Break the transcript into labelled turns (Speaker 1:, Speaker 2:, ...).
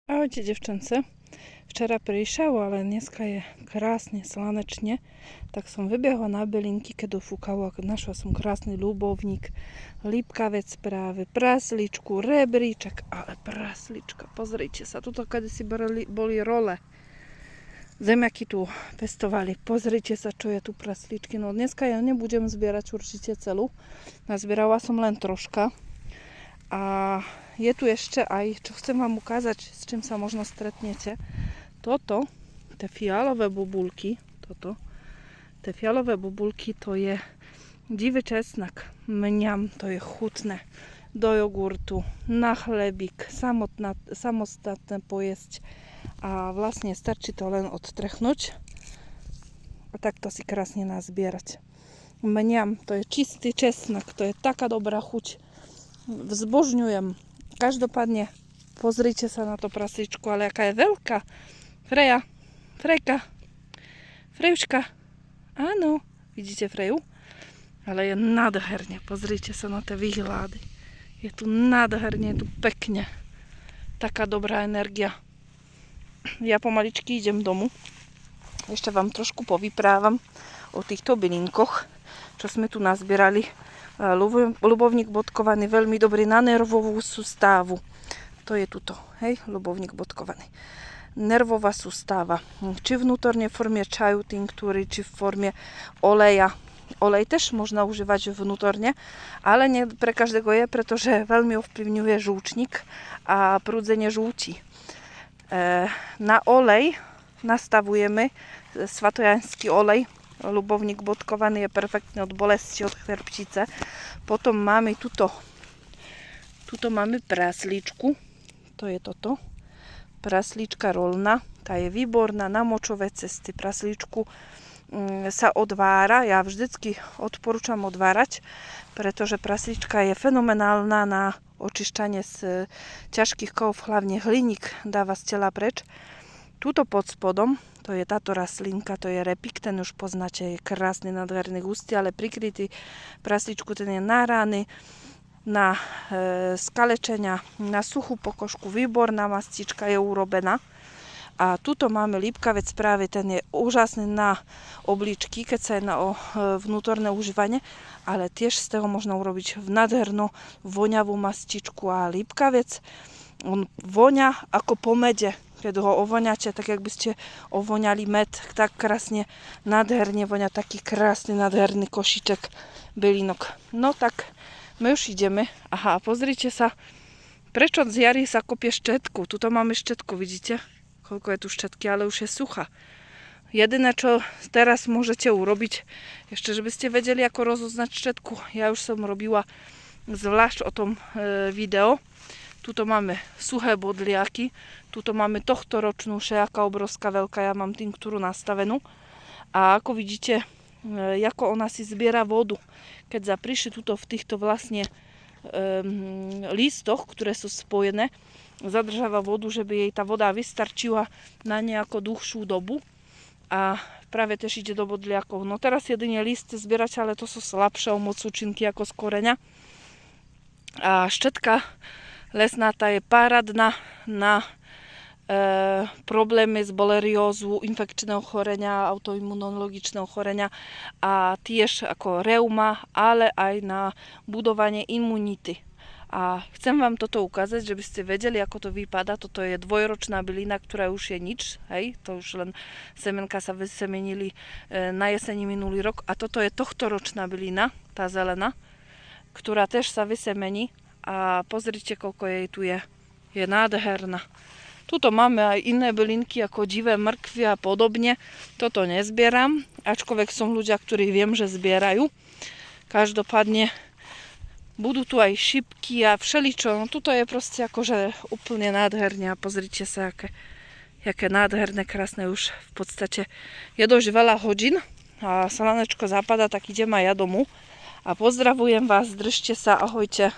Speaker 1: Ahojte devčance, včera prišao, ale dneska je krásne slnečne, tak som vybiehla na bylinky, keď dofúkalo a našla som krásny ľubovník, lípkavec práve, prasličku, rebríček, ale praslička, pozrite sa, tuto kedysi boli role. Zemiaky tu pestovali, pozrite sa, čo je tu prasličky. No dneska ja nebudem zbierať určite celú, nazbierala som len troška. A je tu ešte aj, čo chcem vám ukázať, s čím sa možno stretnete. Toto, tie fialové bobulky, tie fialové bobulky, to je divý česnak. Mňam, to je chutné. Do jogurtu, na chlebík, samostatné pojesť. A vlastne stačí to len odtrhnúť a takto si krásne nazbierať. Mňam, to je čistý česnak, to je taká dobrá chuť. Vzbožňujem. Každopádne pozrite sa na to prasličku, ale aká je veľká. Frejuška. Áno, vidíte Freju? Ale je nádherne. Pozrite sa na tie výhľady. Je tu nádherne, je tu pekne. Taká dobrá energia. Ja pomaličky idem domu. Ešte vám trošku povyprávam o týchto bylinkoch, čo sme tu nazbierali. Ľubovník bodkovaný, veľmi dobrý na nervovú sústavu. To je tuto, hej, ľubovník bodkovaný. Nervová sústava. Či vnútorne v forme čaju, tinktúry, či v forme oleja. Olej tež možno užívať vnútorne, ale nie pre každého je, pretože veľmi ovplyvňuje žúčnik a prúdzenie žúti. Na olej nastavujeme svatojanský olej. Ľubovník bodkovaný je perfektný od bolesti, od chrbtice. Potom máme tuto máme praslíčku. To je toto. Praslíčka rolná. Tá je výborná na močové cesty. Praslíčku sa odvára. Ja vždycky odporúčam odvárať, pretože praslíčka je fenomenálna na očišťanie z ťažkých kovov, hlavne hliník dáva z tela preč. Tuto pod spodom, to je táto rastlinka, to je repík, ten už poznáte, je krásny, nádherný, hustý, ale prikrytý prasličku, ten je na rány, na skalečenia, na suchú pokožku, výborná mastička je urobená. A tuto máme lípkavec práve, ten je úžasný na obličky, keď sa je na vnútorné užívanie, ale tiež z toho možno urobiť nádhernú voňavú mastičku a lípkavec. On voňa ako po mede. Keď ho ovoňate, tak jak by ste ovoňali med, tak krásne, nádherne voňa, taký krásny, nádherný košíček bylinok. No tak, my už ideme. Aha, pozrite sa, prečo z jary sa kopie štetku. Tuto máme štetku, vidíte? Koľko je tu štetky, ale už je suchá. Jediné, čo teraz môžete urobiť, ešte, že by ste vedeli, ako rozoznať štetku. Ja už som robila zvlášť o tom video. Tuto máme suché bodliaky, tuto máme tohtoročnú šejaká obrovská veľká, ja mám tinktúru nastavenú. A ako vidíte, ako ona si zbiera vodu. Keď zaprišli tuto v týchto vlastne lístoch, ktoré sú spojené, zadržáva vodu, že by jej tá voda vystarčila na nejakú dlhšiu dobu. A práve tiež ide do bodliakov. No teraz jedine listy zbierať, ale to sú slabšie o moc účinky ako z koreňa. A štetka lesná, tá je parádna na problémy z boleriózu, infekčného chorenia, autoimunologičného chorenia a tiež ako reuma, ale aj na budovanie imunity. A chcem vám toto ukázať, že by ste vedeli, ako to vypadá. Toto je dvojročná bylina, ktorá už je nič, hej, to už len semenka sa vysemenili na jeseni minulý rok. A toto je tohtoročná bylina, tá zelená, ktorá tiež sa vysemení. A pozrite, koľko jej tu je. Je nádherná. Tuto máme aj iné bylinky, ako divé mrkvy a podobne. Toto nezbieram, ačkoľvek som ľudia, ktorí viem, že zbierajú. Každopádne budú tu aj šipky a všeličo. No tuto je proste akože úplne nádherne. A pozrite sa, aké nádherné, krásne už v podstate. Je dosť veľa hodín a slnečko zapadá, tak idem aj ja domu. A pozdravujem vás, držte sa, ahojte.